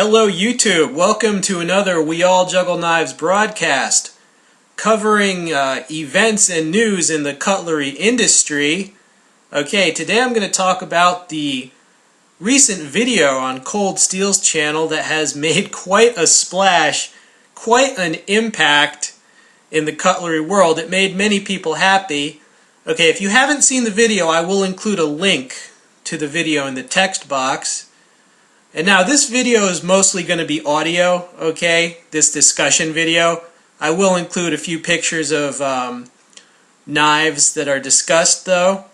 Hello YouTube, welcome to another We All Juggle Knives broadcast covering events and news in the cutlery industry. Okay, today I'm going to talk about the recent video on Cold Steel's channel that has made quite a splash, quite an impact in the cutlery world. It made many people happy. Okay, if you haven't seen the video, I will include a link to the video in the text box. And now this video is mostly going to be audio, okay, this discussion video. I will include a few pictures of knives that are discussed though.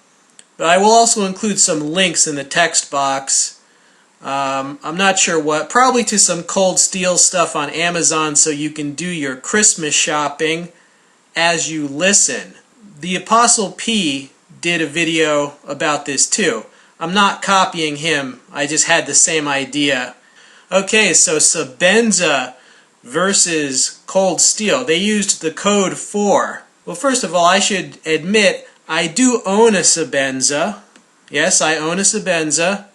But I will also include some links in the text box. I'm not sure what, probably to some Cold Steel stuff on Amazon so you can do your Christmas shopping as you listen. The Apostle P did a video about this too. I'm not copying him, I just had the same idea. Okay, so Sebenza versus Cold Steel. They used the code 4. Well, first of all, I should admit, I do own a Sebenza. Yes, I own a Sebenza.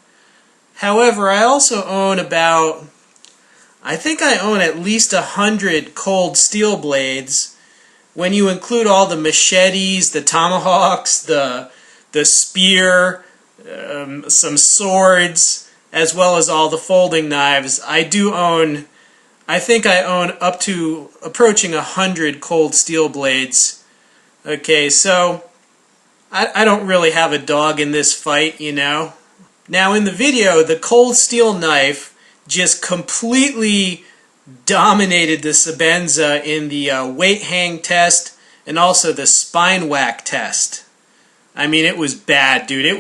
However, I also own I think I own at least 100 Cold Steel blades. When you include all the machetes, the tomahawks, the spear, some swords, as well as all the folding knives, I think I own up to approaching 100 Cold Steel blades. Okay, so I don't really have a dog in this fight, you know. Now in the video, the Cold Steel knife just completely dominated the Sebenza in the weight hang test and also the spine whack test. I mean, it was bad, dude. It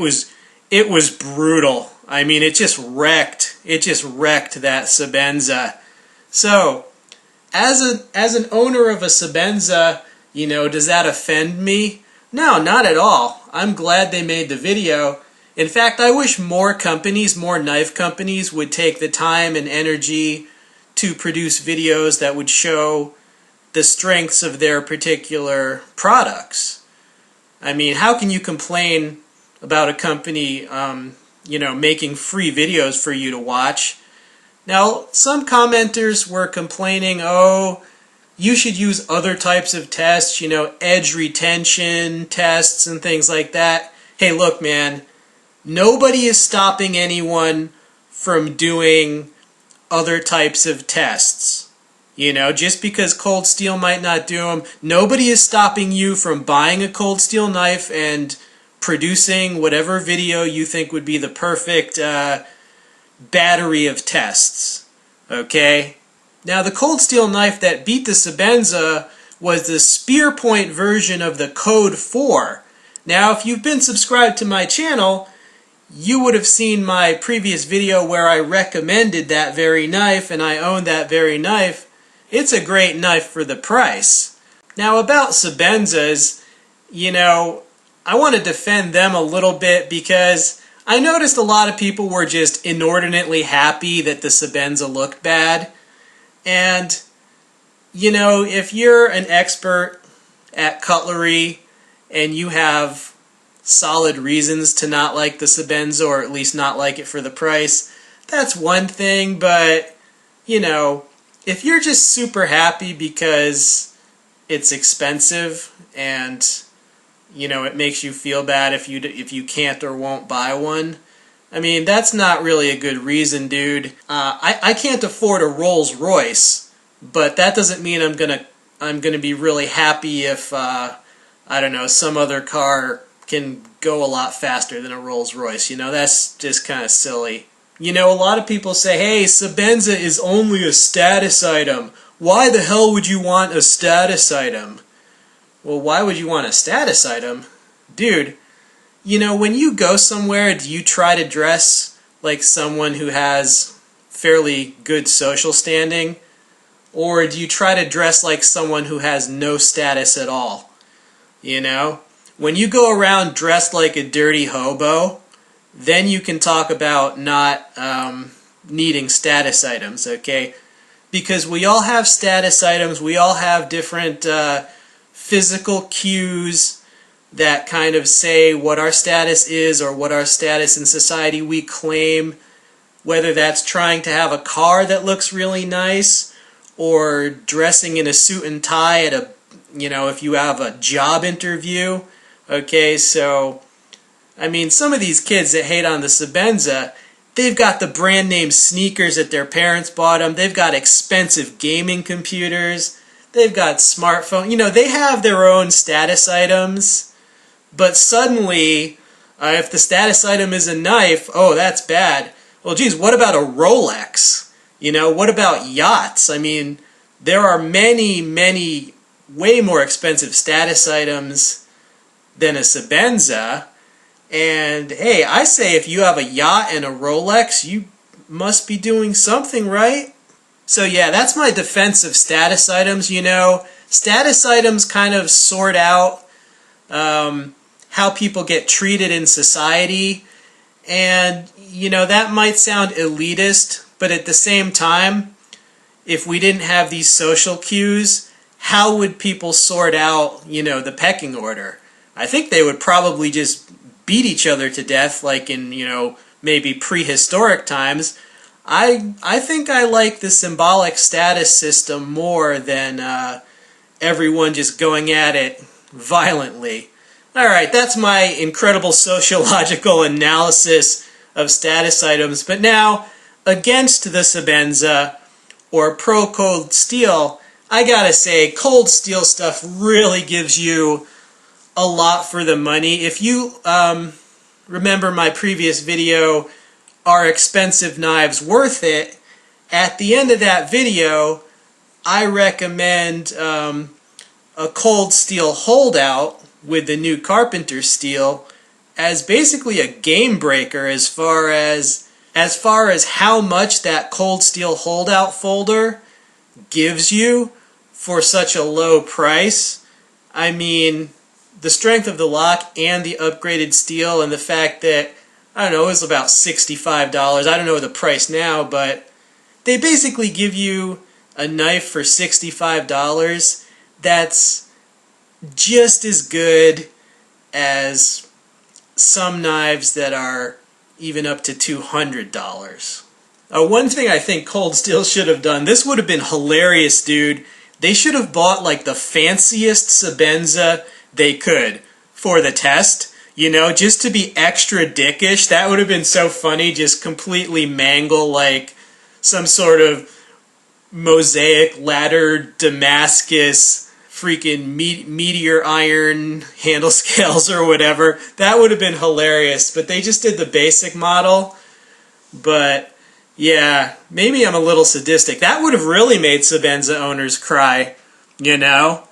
was brutal. I mean, it just wrecked that Sebenza. So, as an owner of a Sebenza, you know, does that offend me? No, not at all. I'm glad they made the video. In fact, I wish more knife companies would take the time and energy to produce videos that would show the strengths of their particular products. I mean, how can you complain about a company, you know, making free videos for you to watch? Now, some commenters were complaining, oh, you should use other types of tests, you know, edge retention tests and things like that. Hey, look, man, nobody is stopping anyone from doing other types of tests. You know, just because Cold Steel might not do them, nobody is stopping you from buying a Cold Steel knife and producing whatever video you think would be the perfect battery of tests. Okay? Now, the Cold Steel knife that beat the Sebenza was the spear point version of the code 4. Now, if you've been subscribed to my channel, you would have seen my previous video where I recommended that very knife, and I own that very knife. It's a great knife for the price. Now, about Sebenzas, you know, I want to defend them a little bit because I noticed a lot of people were just inordinately happy that the Sebenza looked bad. And, you know, if you're an expert at cutlery and you have solid reasons to not like the Sebenza, or at least not like it for the price, that's one thing. But, you know, if you're just super happy because it's expensive and, you know, it makes you feel bad if you can't or won't buy one, I mean, that's not really a good reason, dude. I can't afford a Rolls Royce, but that doesn't mean I'm gonna be really happy if I don't know, some other car can go a lot faster than a Rolls Royce. You know, that's just kind of silly. You know, a lot of people say, hey, Sebenza is only a status item. Why the hell would you want a status item? Well, why would you want a status item? Dude, you know, when you go somewhere, do you try to dress like someone who has fairly good social standing? Or do you try to dress like someone who has no status at all? You know? When you go around dressed like a dirty hobo, then you can talk about not needing status items, okay? Because we all have status items, we all have different physical cues that kind of say what our status is or what our status in society we claim whether that's trying to have a car that looks really nice, or dressing in a suit and tie at a, if you have a job interview. Okay, so, I mean, some of these kids that hate on the Sebenza, they've got the brand name sneakers that their parents bought them. They've got expensive gaming computers. They've got smartphones. They have their own status items. But suddenly, if the status item is a knife, oh, that's bad. Well, geez, what about a Rolex? What about yachts? I mean, there are many, many way more expensive status items than a Sebenza. And hey, I say if you have a yacht and a Rolex, you must be doing something right. So yeah, that's my defense of status items. Status items kind of sort out how people get treated in society. And, that might sound elitist, but at the same time, if we didn't have these social cues, how would people sort out, the pecking order? I think they would probably just beat each other to death, like in, maybe prehistoric times. I think I like the symbolic status system more than everyone just going at it violently. Alright, that's my incredible sociological analysis of status items. But now, against the Sebenza, or pro cold steel, I gotta say, cold steel stuff really gives you a lot for the money. If you remember my previous video, Are Expensive Knives Worth It? At the end of that video, I recommend a cold steel holdout with the new Carpenter steel as basically a game breaker as far as how much that cold steel holdout folder gives you for such a low price. I mean, the strength of the lock and the upgraded steel and the fact that, I don't know, it was about $65. I don't know the price now, but they basically give you a knife for $65 that's just as good as some knives that are even up to $200. One thing I think Cold Steel should have done, this would have been hilarious, dude. They should have bought like the fanciest Sebenza they could for the test, just to be extra dickish. That would have been so funny, just completely mangle like some sort of mosaic ladder Damascus freaking meteor iron handle scales or whatever. That would have been hilarious, but they just did the basic model. But yeah, maybe I'm a little sadistic. That would have really made Sebenza owners cry, Yeah,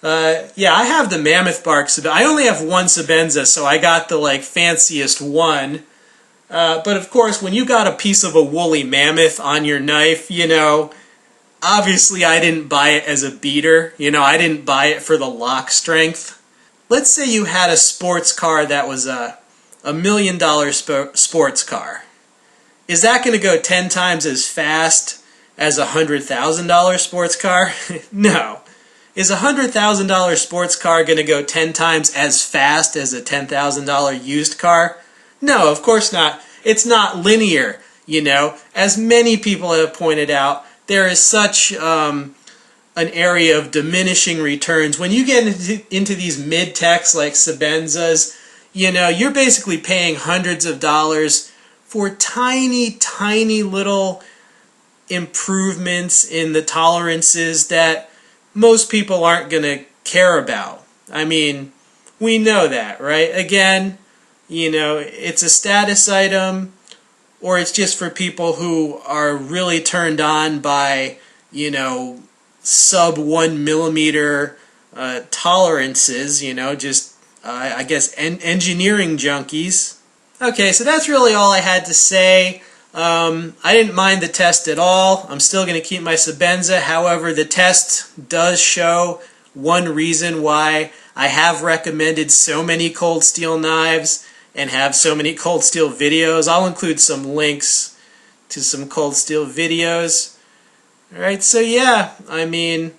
I have the mammoth bark Sebenza. I only have one Sebenza, so I got the fanciest one. But of course, when you got a piece of a woolly mammoth on your knife, obviously I didn't buy it as a beater. I didn't buy it for the lock strength. Let's say you had a sports car that was a $1 million sports car. Is that going to go 10 times as fast as a $100,000 sports car? No. Is a $100,000 sports car going to go 10 times as fast as a $10,000 used car? No, of course not. It's not linear, As many people have pointed out, there is such an area of diminishing returns. When you get into these mid-techs like Sebenzas, you're basically paying hundreds of dollars for tiny, tiny little improvements in the tolerances that most people aren't going to care about. I mean, we know that, right? Again, it's a status item, or it's just for people who are really turned on by, sub 1 millimeter tolerances, I guess engineering junkies. Okay, so that's really all I had to say. I didn't mind the test at all. I'm still going to keep my Sebenza. However, the test does show one reason why I have recommended so many cold steel knives and have so many cold steel videos. I'll include some links to some cold steel videos. Alright, so yeah, I mean,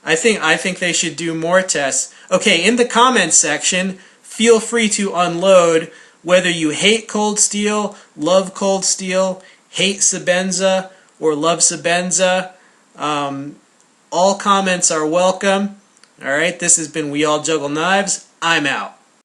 I think they should do more tests. Okay, in the comments section, feel free to unload whether you hate cold steel, love cold steel, hate Sebenza or love Sebenza. All comments are welcome. Alright, this has been We All Juggle Knives. I'm out.